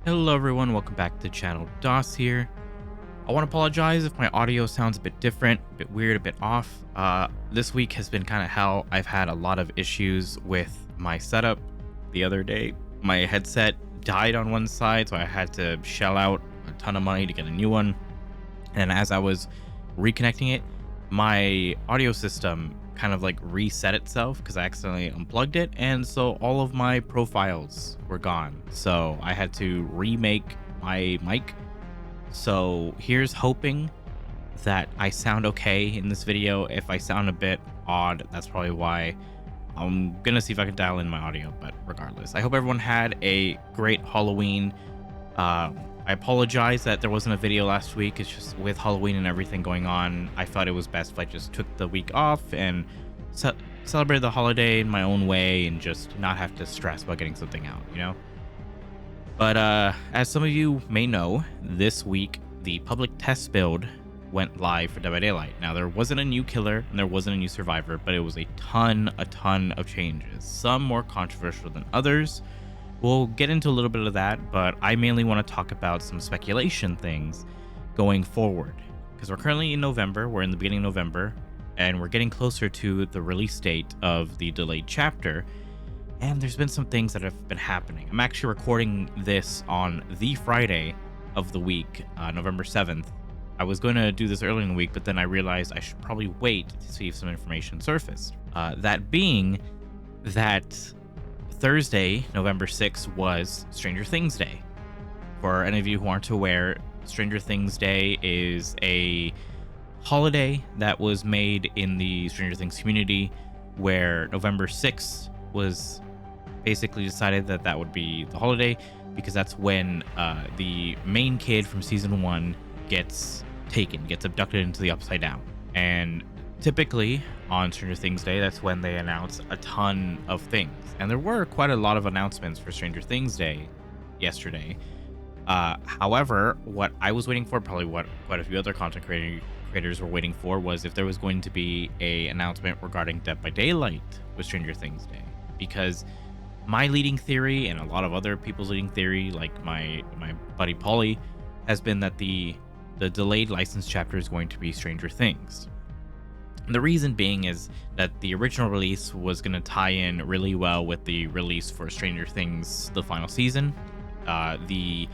Hello everyone, welcome back to the channel. DOS here. I want to apologize if my audio sounds a bit different, a bit weird, a bit off. This week has been kind of hell. I've had a lot of issues with my setup. The other day, my headset died on one side, so I had to shell out a ton of money to get a new one. And as I was reconnecting it, my audio system kind of like reset itself because I accidentally unplugged it, and so all of my profiles were gone. So I had to remake my mic. So here's hoping that I sound okay in this video. If I sound a bit odd, that's probably why. I'm gonna see if I can dial in my audio, but regardless, I hope everyone had a great Halloween. I apologize that there wasn't a video last week. It's just with Halloween and everything going on, I thought it was best if I just took the week off and celebrated the holiday in my own way and just not have to stress about getting something out, you know? But as some of you may know, this week, the public test build went live for Dead by Daylight. Now, there wasn't a new killer and there wasn't a new survivor, but it was a ton of changes. Some more controversial than others. We'll get into a little bit of that, but I mainly want to talk about some speculation things going forward. Because we're currently in November, we're in the beginning of November, and we're getting closer to the release date of the delayed chapter. And there's been some things that have been happening. I'm actually recording this on the Friday of the week, November 7th. I was going to do this early in the week, but then I realized I should probably wait to see if some information surfaced. That being that Thursday, November 6th, was Stranger Things Day. For any of you who aren't aware, Stranger Things Day is a holiday that was made in the Stranger Things community, where November 6th was basically decided that that would be the holiday because that's when the main kid from season 1 gets abducted into the Upside Down. And typically on Stranger Things Day, that's when they announce a ton of things. And there were quite a lot of announcements for Stranger Things Day yesterday. However, what I was waiting for, probably what quite a few other content creators were waiting for, was if there was going to be a announcement regarding Dead by Daylight with Stranger Things Day. Because my leading theory, and a lot of other people's leading theory, like my buddy Paulie, has been that the delayed license chapter is going to be Stranger Things. The reason being is that the original release was going to tie in really well with the release for Stranger Things, the final season. The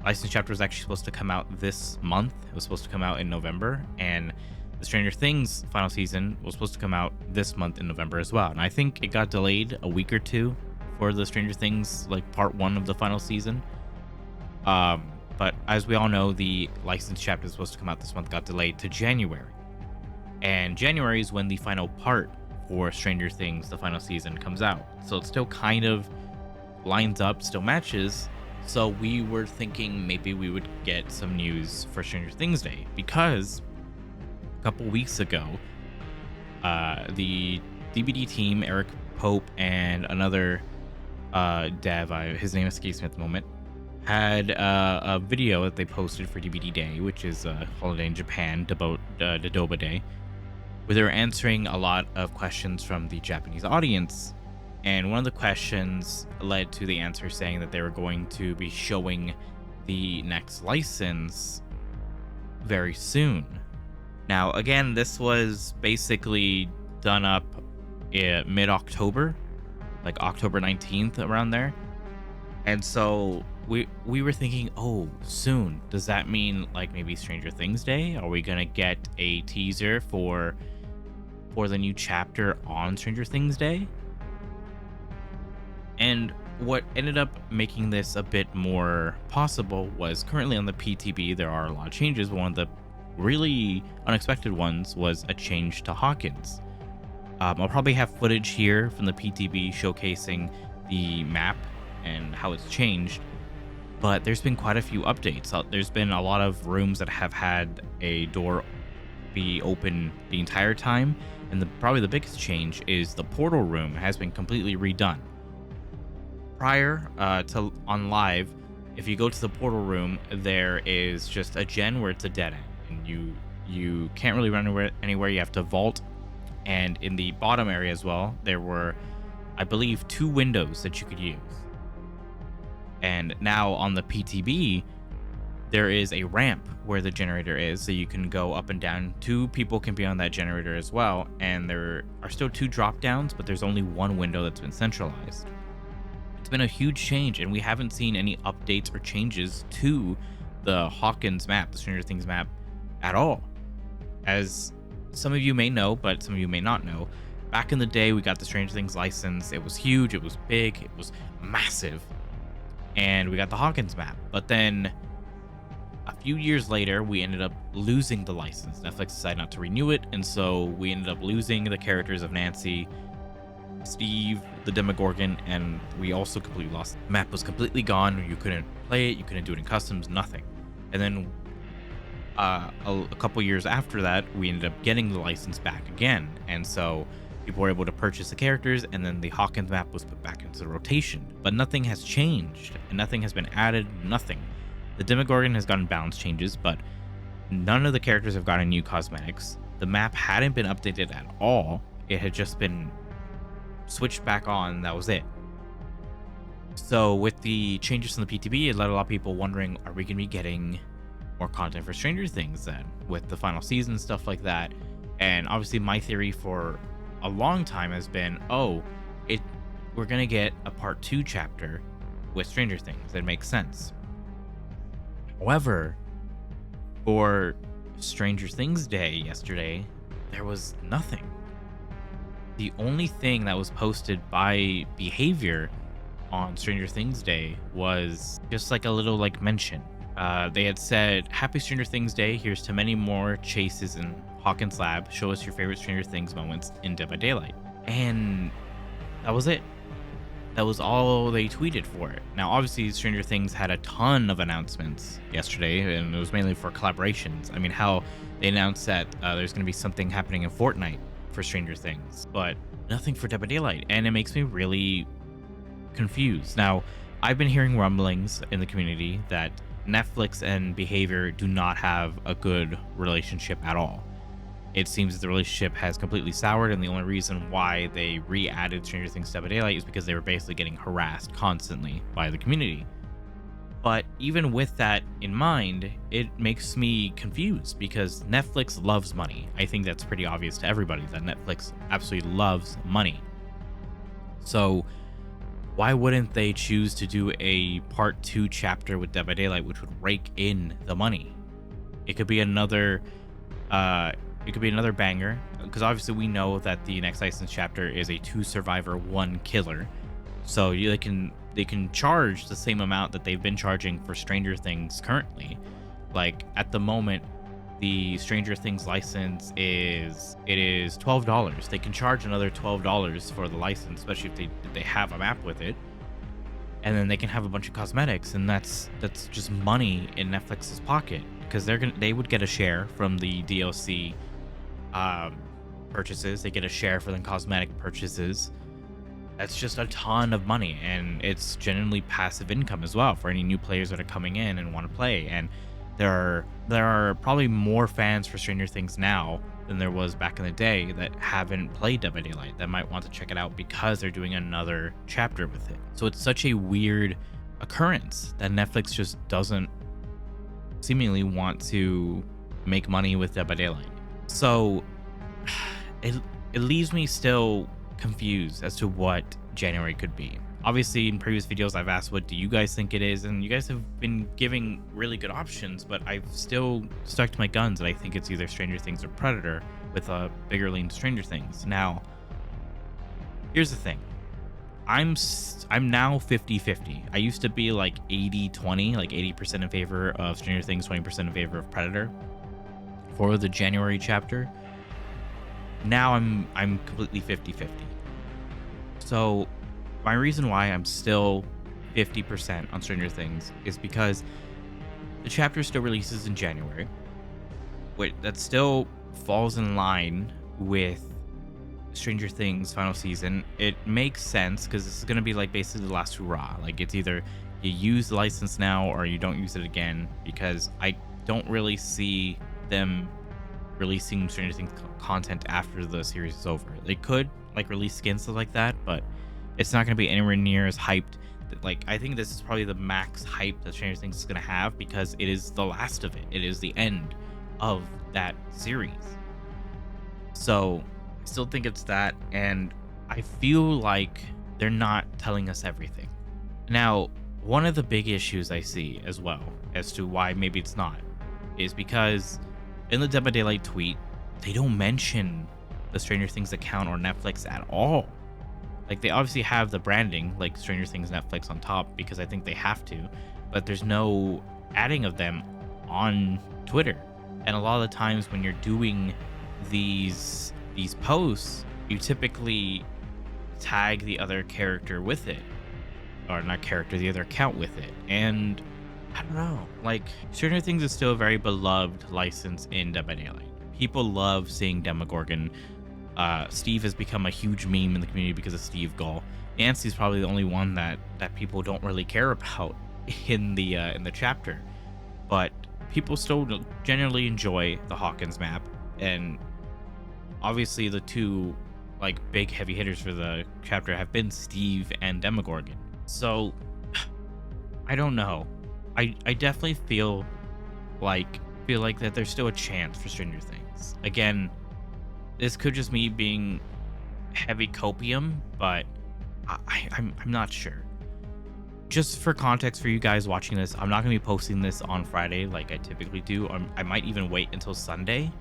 license chapter was actually supposed to come out this month. It was supposed to come out in November, and the Stranger Things final season was supposed to come out this month in November as well. And I think it got delayed a week or two for the Stranger Things, like part 1 of the final season. But as we all know, the license chapter is supposed to come out this month, got delayed to January. And January is when the final part for Stranger Things, the final season, comes out. So it still kind of lines up, still matches. So we were thinking maybe we would get some news for Stranger Things Day, because a couple weeks ago, the DBD team, Eric Pope and another dev, his name escapes me at the moment, had a video that they posted for DBD Day, which is a holiday in Japan, Dodoba Day, where they were answering a lot of questions from the Japanese audience. And one of the questions led to the answer saying that they were going to be showing the next license very soon. Now, again, this was basically done up mid-October, like October 19th, around there. And so we were thinking, oh, soon. Does that mean like maybe Stranger Things Day? Are we gonna get a teaser for the new chapter on Stranger Things Day? And what ended up making this a bit more possible was currently on the PTB there are a lot of changes. One of the really unexpected ones was a change to Hawkins. I'll probably have footage here from the PTB showcasing the map and how it's changed, but there's been quite a few updates. There's been a lot of rooms that have had a door be open the entire time, and probably the biggest change is the portal room has been completely redone. Prior to on live, if you go to the portal room, there is just a gen where it's a dead end, and you can't really run anywhere. You have to vault, and in the bottom area as well, there were, I believe, 2 windows that you could use. And now on the PTB, there is a ramp where the generator is, so you can go up and down. Two people can be on that generator as well, and there are still two drop downs, but there's only one window that's been centralized. It's been a huge change, and we haven't seen any updates or changes to the Hawkins map, the Stranger Things map, at all. As some of you may know, but some of you may not know, back in the day, we got the Stranger Things license. It was huge, it was big, it was massive, and we got the Hawkins map. But then a few years later, we ended up losing the license. Netflix decided not to renew it, and so we ended up losing the characters of Nancy, Steve, the Demogorgon, and we also completely lost. The map was completely gone. You couldn't play it, you couldn't do it in customs, nothing. And then a couple years after that, we ended up getting the license back again, and so people were able to purchase the characters, and then the Hawkins map was put back into rotation. But nothing has changed, and nothing has been added, nothing. The Demogorgon has gotten balance changes, but none of the characters have gotten new cosmetics. The map hadn't been updated at all. It had just been switched back on. That was it. So with the changes in the PTB, it led a lot of people wondering, are we going to be getting more content for Stranger Things then with the final season, stuff like that? And obviously my theory for a long time has been, we're going to get a part 2 chapter with Stranger Things. It makes sense. However, for Stranger Things Day yesterday, there was nothing. The only thing that was posted by Behavior on Stranger Things Day was just like a little mention. They had said, "Happy Stranger Things Day. Here's to many more chases in Hawkins Lab. Show us your favorite Stranger Things moments in Dead by Daylight." And that was it. That was all they tweeted for it. Now, obviously, Stranger Things had a ton of announcements yesterday, and it was mainly for collaborations. I mean, how they announced that there's going to be something happening in Fortnite for Stranger Things, but nothing for Dead by Daylight, and it makes me really confused. Now, I've been hearing rumblings in the community that Netflix and Behavior do not have a good relationship at all. It seems that the relationship has completely soured, and the only reason why they re-added Stranger Things Dead by Daylight is because they were basically getting harassed constantly by the community. But even with that in mind, it makes me confused because Netflix loves money. I think that's pretty obvious to everybody that Netflix absolutely loves money. So why wouldn't they choose to do a part 2 chapter with Dead by Daylight, which would rake in the money? It could be another banger, because obviously we know that the next license chapter is a 2 survivor 1 killer, so they can charge the same amount that they've been charging for Stranger Things currently. Like at the moment, the Stranger Things license is $12. They can charge another $12 for the license, especially if they have a map with it, and then they can have a bunch of cosmetics, and that's just money in Netflix's pocket, because they would get a share from the DLC purchases. They get a share for the cosmetic purchases. That's just a ton of money, and it's genuinely passive income as well for any new players that are coming in and want to play. And there are probably more fans for Stranger Things now than there was back in the day that haven't played Dead by Daylight, that might want to check it out because they're doing another chapter with it. So it's such a weird occurrence that Netflix just doesn't seemingly want to make money with Dead by Daylight. So it leaves me still confused as to what January could be. Obviously, in previous videos, I've asked, what do you guys think it is? And you guys have been giving really good options, but I've still stuck to my guns, and I think it's either Stranger Things or Predator, with a bigger lean to Stranger Things. Now, here's the thing. I'm now 50-50. I used to be 80-20, 80% in favor of Stranger Things, 20% in favor of Predator for the January chapter. Now I'm completely 50-50. So my reason why I'm still 50% on Stranger Things is because the chapter still releases in January. Wait, that still falls in line with Stranger Things final season. It makes sense because this is going to be basically the last hurrah. It's either you use the license now or you don't use it again, because I don't really see them releasing Stranger Things content after the series is over. They could release skins, stuff like that, but it's not going to be anywhere near as hyped Like, I think this is probably the max hype that Stranger Things is going to have, because it is the last of it. It is the end of that series. So I still think it's that, and I feel like they're not telling us everything. Now, one of the big issues I see as well as to why maybe it's not is because in the Dead by Daylight tweet, they don't mention the Stranger Things account or Netflix at all. Like, they obviously have the branding like Stranger Things Netflix on top, because I think they have to, but there's no adding of them on Twitter. And a lot of the times when you're doing these posts, you typically tag the other character with it, or not character, the other account with it. And I don't know, like, Stranger Things is still a very beloved license in Dead by Daylight. People love seeing Demogorgon. Steve has become a huge meme in the community because of Steve Gull. Nancy's probably the only one that people don't really care about in the chapter, but people still genuinely enjoy the Hawkins map. And obviously the two like big heavy hitters for the chapter have been Steve and Demogorgon. So I don't know. I definitely feel like that there's still a chance for Stranger Things. Again, this could just me being heavy copium, but I'm not sure. Just for context for you guys watching this, I'm not going to be posting this on Friday like I typically do. I might even wait until Sunday,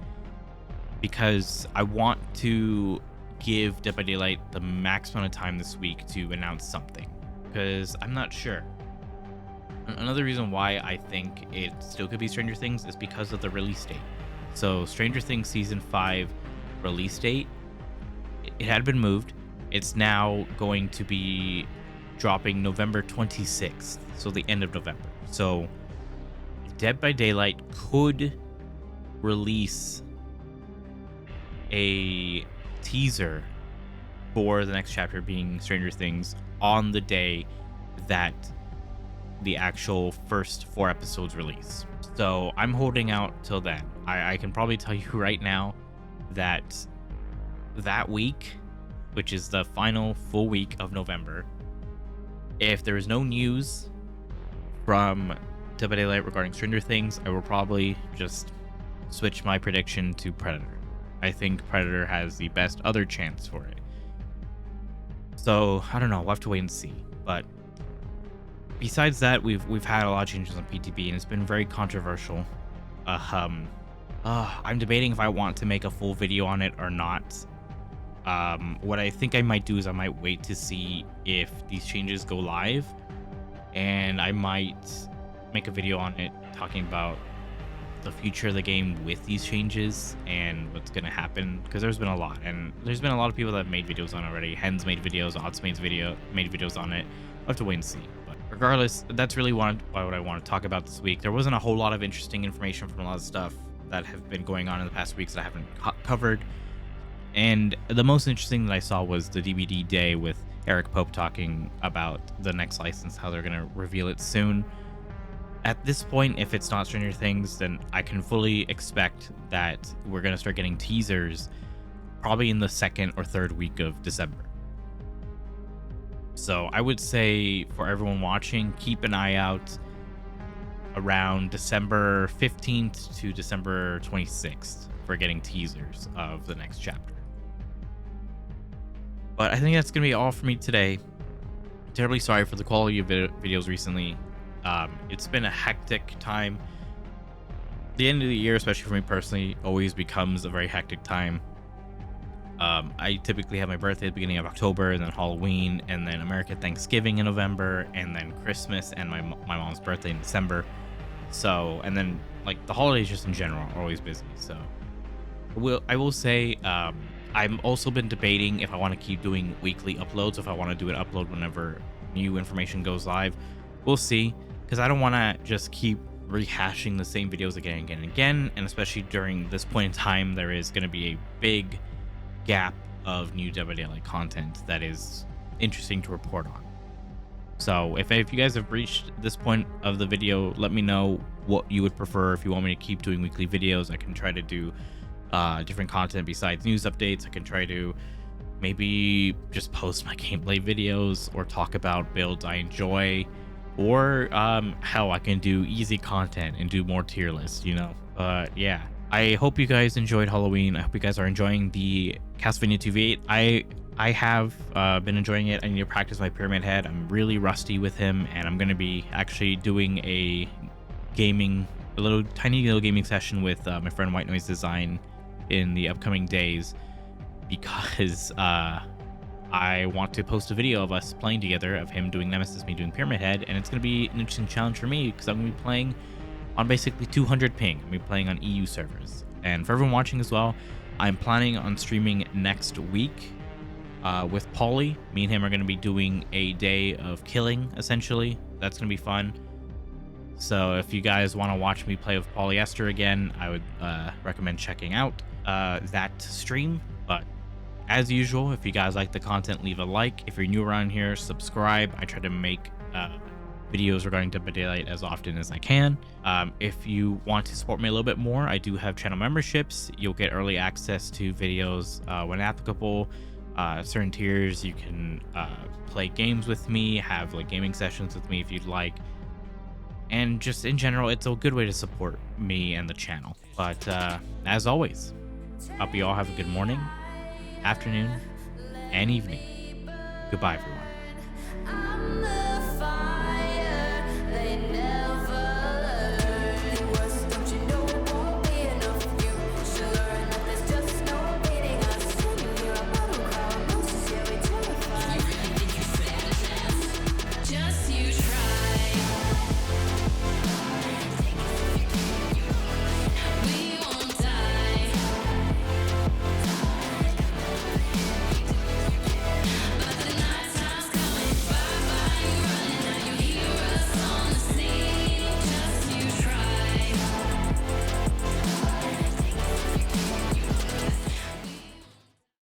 because I want to give Dead by Daylight the max amount of time this week to announce something, because I'm not sure. Another reason why I think it still could be Stranger Things is because of the release date. So Stranger Things Season 5 release date, it had been moved. It's now going to be dropping November 26th, so the end of November. So Dead by Daylight could release a teaser for the next chapter, being Stranger Things, on the day that the actual first 4 episodes release. So I'm holding out till then. I can probably tell you right now that week, which is the final full week of November, if there is no news from Dead by Daylight regarding Stranger Things, I will probably just switch my prediction to Predator. I think Predator has the best other chance for it. So I don't know, we'll have to wait and see. But besides that, we've had a lot of changes on PTB, and it's been very controversial. I'm debating if I want to make a full video on it or not. What I think I might do is I might wait to see if these changes go live, and I might make a video on it talking about the future of the game with these changes and what's going to happen, because there's been a lot, and there's been a lot of people that have made videos on it already. Hens made videos, Odds made videos on it. I'll have to wait and see. But regardless, that's really what I want to talk about this week. There wasn't a whole lot of interesting information from a lot of stuff that have been going on in the past weeks that I haven't covered. And the most interesting that I saw was the DVD day with Eric Pope talking about the next license, how they're going to reveal it soon. At this point, if it's not Stranger Things, then I can fully expect that we're going to start getting teasers probably in the 2nd or 3rd week of December. So I would say for everyone watching, keep an eye out around December 15th to December 26th for getting teasers of the next chapter. But I think that's going to be all for me today. Terribly sorry for the quality of videos recently. It's been a hectic time. The end of the year, especially for me personally, always becomes a very hectic time. I typically have my birthday at the beginning of October, and then Halloween, and then American Thanksgiving in November, and then Christmas and my mom's birthday in December. So, and then like the holidays just in general are always busy. So I will say, I've also been debating if I want to keep doing weekly uploads, if I want to do an upload whenever new information goes live. We'll see, because I don't want to just keep rehashing the same videos again and again and again, and especially during this point in time, there is going to be a big gap of new Dead by Daylight content that is interesting to report on. So if you guys have reached this point of the video, let me know what you would prefer. If you want me to keep doing weekly videos, I can try to do different content besides news updates. I can try to maybe just post my gameplay videos or talk about builds I enjoy, or hell, I can do easy content and do more tier lists, you know. But yeah, I hope you guys enjoyed Halloween. I hope you guys are enjoying the Castlevania 2v8. I have been enjoying it. I need to practice my Pyramid Head. I'm really rusty with him, and I'm going to be actually doing a tiny little gaming session with my friend White Noise Design in the upcoming days, because I want to post a video of us playing together, of him doing Nemesis, me doing Pyramid Head, and it's going to be an interesting challenge for me because I'm going to be playing on basically 200 ping. I'm going to be playing on EU servers. And for everyone watching as well, I'm planning on streaming next week with Paulie. Me and him are going to be doing a day of killing, essentially. That's going to be fun. So if you guys want to watch me play with Polyester again, I would recommend checking out that stream. But as usual, if you guys like the content, leave a like. If you're new around here, subscribe. I try to make videos regarding Dead by Daylight as often as I can. If you want to support me a little bit more, I do have channel memberships. You'll get early access to videos when applicable. Certain tiers, you can play games with me, have like gaming sessions with me if you'd like. And just in general, it's a good way to support me and the channel. But as always, hope you all have a good morning, afternoon, and evening. Goodbye, everyone.